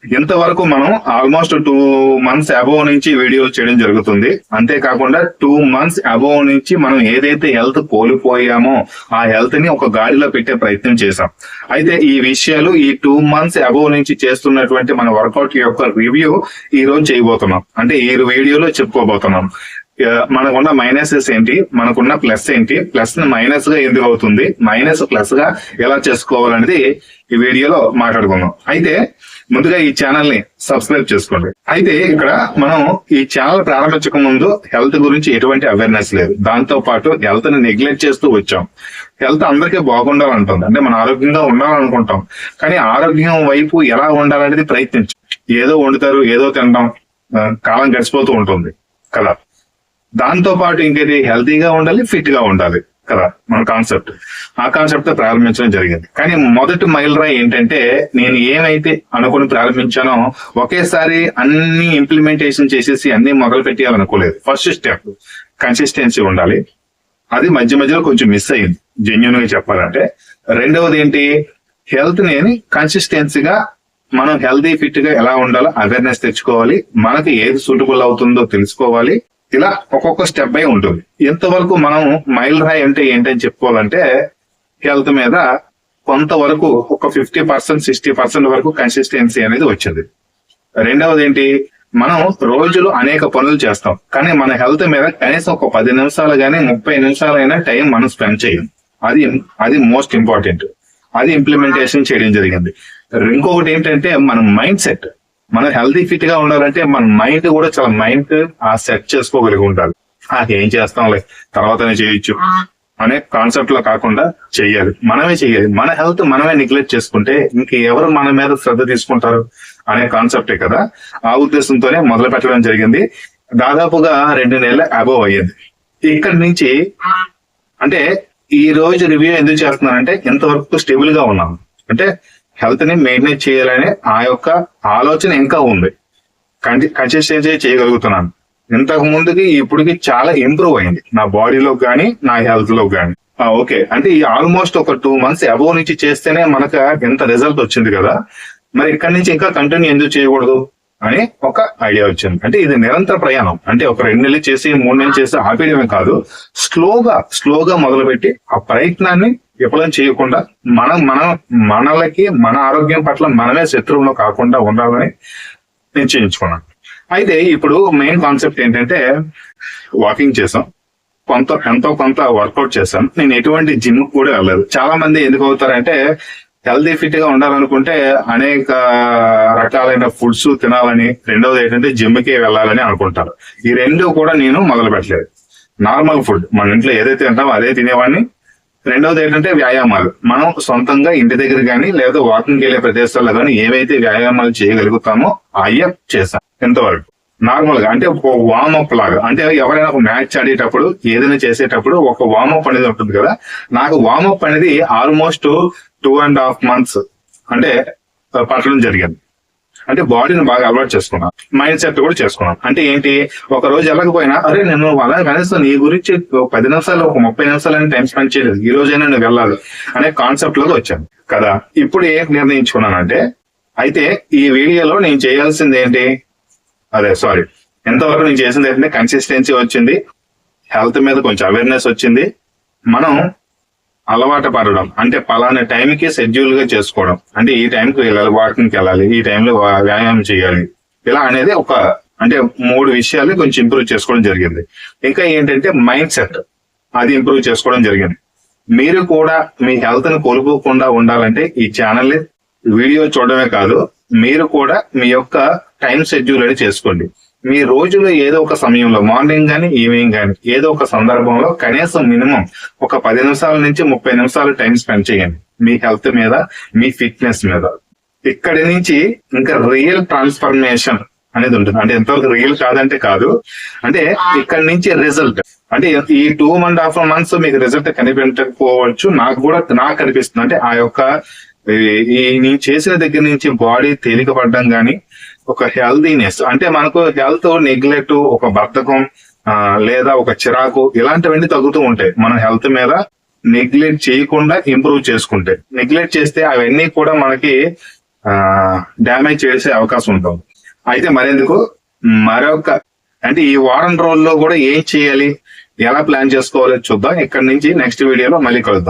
ఇంతవరకు మనం almost 2 months above నుంచి వీడియోలు చేయడం జరుగుతుంది. అంతేకాకుండా 2 months అబోవ్ నుంచి మనం ఏదైతే హెల్త్ కోల్పోయామో ఆ హెల్త్ ని ఒక గాడిలో పెట్టే ప్రయత్నం చేశాం. అయితే ఈ విషయాలు ఈ 2 months అబోవ్ నుంచి చేస్తున్నటువంటి మన వర్కౌట్ యొక్క రివ్యూ ఈ రోజు చేయబోతున్నాం. అంటే ఈ వీడియోలో చెప్పుకోబోతున్నాం. మనకున్న మైనసెస్ ఏంటి, మనకున్న ప్లస్ ఏంటి, ప్లస్ మైనస్ గా ఎందుకు అవుతుంది, మైనస్ ప్లస్ గా ఎలా చేసుకోవాలనేది ఈ వీడియోలో మాట్లాడుకుందాం. అయితే ముందుగా ఈ ఛానల్ ని సబ్స్క్రైబ్ చేసుకోండి. అయితే ఇక్కడ మనం ఈ ఛానల్ ప్రారంభించక ముందు హెల్త్ గురించి ఎటువంటి అవేర్నెస్ లేదు. దాంతో పాటు హెల్త్ ని నెగ్లెక్ట్ చేస్తూ వచ్చాం. హెల్త్ అందరికీ బాగుండాలంటుంది, అంటే మనం ఆరోగ్యంగా ఉండాలనుకుంటాం. కానీ ఆరోగ్యం వైపు ఎలా ఉండాలనేది ప్రయత్నించాం. ఏదో వండుతారు, ఏదో తింటాం, కాలం గడిచిపోతూ ఉంటుంది కదా. దాంతో పాటు ఇంకేది హెల్తీగా ఉండాలి, ఫిట్ గా ఉండాలి కదా మన కాన్సెప్ట్. ఆ కాన్సెప్ట్ తో ప్రారంభించడం జరిగింది. కానీ మొదటి మైలురాయి ఏంటంటే, నేను ఏమైతే అనుకుని ప్రారంభించానో ఒకేసారి అన్ని ఇంప్లిమెంటేషన్ చేసేసి అన్ని మొదలు పెట్టేయాలనుకోలేదు. ఫస్ట్ స్టెప్ కన్సిస్టెన్సీ ఉండాలి. అది మధ్య మధ్యలో కొంచెం మిస్ అయింది జెన్యూన్ గా చెప్పాలంటే. రెండవది ఏంటి, హెల్త్ ని కన్సిస్టెన్సీగా మనం హెల్తీ ఫిట్ గా ఎలా ఉండాలో అవేర్నెస్ తెచ్చుకోవాలి. మనకి ఏది సూటబుల్ అవుతుందో తెలుసుకోవాలి. ఇలా ఒక్కొక్క స్టెప్ అయి ఉంటుంది. ఇంతవరకు మనం మైల్ రాయి అంటే ఏంటని చెప్పుకోవాలంటే, హెల్త్ మీద కొంతవరకు ఒక 50% 60% వరకు కన్సిస్టెన్సీ అనేది వచ్చింది. రెండవది ఏంటి, మనం రోజులు అనేక పనులు చేస్తాం, కానీ మన హెల్త్ మీద కనీసం ఒక 10 నిమిషాలు గానీ 30 నిమిషాలైనా టైం మనం స్పెండ్ చేయం. అది మోస్ట్ ఇంపార్టెంట్. అది ఇంప్లిమెంటేషన్ చేయడం జరిగింది. ఇంకొకటి ఏంటంటే మన మైండ్ సెట్. మనం హెల్తీ ఫిట్ గా ఉండాలంటే మన మైండ్ కూడా చాలా మైండ్ సెట్ చేసుకోగలిగి ఉండాలి. ఏం చేస్తాంలే తర్వాతనే చేయొచ్చు అనే కాన్సెప్ట్ లో కాకుండా చెయ్యాలి, మనమే చెయ్యాలి. మన హెల్త్ మనమే నెగ్లెక్ట్ చేసుకుంటే ఇంకెవరు మన మీద శ్రద్ధ తీసుకుంటారు అనే కాన్సెప్టే కదా. ఆ ఉద్దేశంతోనే మొదలు పెట్టడం జరిగింది. దాదాపుగా 2 నెలల అబోవ్ అయ్యింది. ఇక్కడి నుంచి అంటే ఈ రోజు రివ్యూ ఎందుకు చేస్తున్నానంటే, ఇంతవరకు స్టేబుల్ గా ఉన్నాను. అంటే హెల్త్ ని మెయింటైన్ చేయాలనే ఆ యొక్క ఆలోచన ఇంకా ఉంది. కన్సిస్టెన్సీ చేయగలుగుతున్నాను. ఇంతకు ముందుకి ఇప్పటికి చాలా ఇంప్రూవ్ అయింది నా బాడీలో గానీ నా హెల్త్ లో గానీ. ఓకే, అంటే ఈ ఆల్మోస్ట్ ఒక 2 months అబోవ్ నుంచి చేస్తేనే మనకు ఎంత రిజల్ట్ వచ్చింది కదా, మరి ఇక్కడి నుంచి ఇంకా కంటిన్యూ ఎందుకు చేయకూడదు అని ఒక ఐడియా వచ్చింది. అంటే ఇది నిరంతర ప్రయాణం. అంటే ఒక 2 నెలలు చేసి 3 నెలలు చేసి ఆపేయడమే కాదు, స్లోగా మొదలుపెట్టి ఆ ప్రయత్నాన్ని విఫలం చేయకుండా మనలకి మన ఆరోగ్యం పట్ల మనమే శత్రువులు కాకుండా ఉండాలని నిశ్చయించుకున్నాను. అయితే ఇప్పుడు మెయిన్ కాన్సెప్ట్ ఏంటంటే, వాకింగ్ చేసాం, ఎంతో కొంత వర్కౌట్ చేశాను. నేను ఎటువంటి జిమ్ కూడా వెళ్ళలేదు. చాలా మంది ఎందుకు అవుతారంటే, హెల్తీ ఫిట్ గా ఉండాలనుకుంటే అనేక రకాలైన ఫుడ్స్ తినాలని, రెండవది ఏంటంటే జిమ్ కి వెళ్ళాలని అనుకుంటారు. ఈ రెండు కూడా నేను మొదలు పెట్టలేదు. నార్మల్ ఫుడ్ మన ఇంట్లో ఏదైతే తింటామో అదే తినేవాడిని. రెండవది ఏంటంటే వ్యాయామాలు. మనం సొంతంగా ఇంటి దగ్గర కానీ లేదా వాకింగ్ వెళ్ళే ప్రదేశాల్లో కానీ ఏవైతే వ్యాయామాలు చేయగలుగుతామో అయ్యే చేశాం ఇంతవరకు. నార్మల్ గా అంటే ఒక వార్మప్ లాగా, అంటే ఎవరైనా ఒక మ్యాచ్ ఆడేటప్పుడు ఏదైనా చేసేటప్పుడు ఒక వార్మప్ అనేది ఉంటుంది కదా. నాకు వార్మప్ అనేది ఆల్మోస్ట్ 2.5 months అంటే పట్టడం జరిగింది. అంటే బాడీని బాగా అలవాటు చేసుకున్నాను, మైండ్ సెట్ కూడా చేసుకున్నాను. అంటే ఏంటి, ఒక రోజు వెళ్ళకపోయినా అరే నేను అలా కనీసం నీ గురించి 10 నిమిషాలు 30 నిమిషాలు టైం స్పెండ్ చేయలేదు, ఈ రోజైనా నేను వెళ్ళాలి అనే కాన్సెప్ట్ లోకి వచ్చాను కదా. ఇప్పుడు ఏం నిర్ణయించుకున్నానంటే, అయితే ఈ వీడియోలో నేను చేయాల్సింది ఏంటి, ఎంతవరకు నేను చేసింది ఏంటంటే కన్సిస్టెన్సీ వచ్చింది, హెల్త్ మీద కొంచెం అవేర్నెస్ వచ్చింది, మనం అలవాటు పడడం. అంటే పలానా టైంకి షెడ్యూల్ గా చేసుకోవడం. అంటే ఈ టైంకి వెళ్ళాలి, వాకింగ్కి వెళ్ళాలి, ఈ టైంలో వ్యాయామం చేయాలి, ఇలా అనేది అంటే 3 విషయాలు కొంచెం ఇంప్రూవ్ చేసుకోవడం జరిగింది. ఇంకా ఏంటంటే మైండ్ సెట్, అది ఇంప్రూవ్ చేసుకోవడం జరిగింది. మీరు కూడా మీ హెల్త్ ని కోల్పోకుండా ఉండాలంటే ఈ ఛానల్ వీడియో చూడడమే కాదు, మీరు కూడా మీ యొక్క టైం షెడ్యూల్ అని చేసుకోండి. మీ రోజులో ఏదో ఒక సమయంలో, మార్నింగ్ గానీ ఈవినింగ్ గానీ ఏదో ఒక సందర్భంలో కనీసం మినిమం ఒక 10 నిమిషాల నుంచి 30 నిమిషాలు టైం స్పెండ్ చేయండి మీ హెల్త్ మీద, మీ ఫిట్నెస్ మీద. ఇక్కడి నుంచి ఇంకా రియల్ ట్రాన్స్ఫర్మేషన్ అనేది ఉంటుంది. అంటే ఎంతవరకు రియల్ కాదంటే కాదు, అంటే ఇక్కడి నుంచి రిజల్ట్. అంటే ఈ 2.5 months మీకు రిజల్ట్ కనిపించకపోవచ్చు, నాకు కనిపిస్తుంది. అంటే ఆ యొక్క నేను చేసిన దగ్గర నుంచి బాడీ తేలిక పడడం గానీ, ఒక హెల్దీనెస్, అంటే మనకు హెల్త్ నెగ్లెక్ట్, ఒక బద్ధకం లేదా ఒక చిరాకు ఇలాంటివన్నీ తగ్గుతూ ఉంటాయి. మన హెల్త్ మీద నెగ్లెక్ట్ చేయకుండా ఇంప్రూవ్ చేసుకుంటే. నెగ్లెక్ట్ చేస్తే అవన్నీ కూడా మనకి డ్యామేజ్ చేసే అవకాశం ఉంటుంది. అయితే మరెందుకు అంటే ఈ వారం రోజుల్లో కూడా ఏం చేయాలి, ఎలా ప్లాన్ చేసుకోవాలో చూద్దాం. ఇక్కడ నుంచి నెక్స్ట్ వీడియోలో మళ్ళీ కలుద్దాం.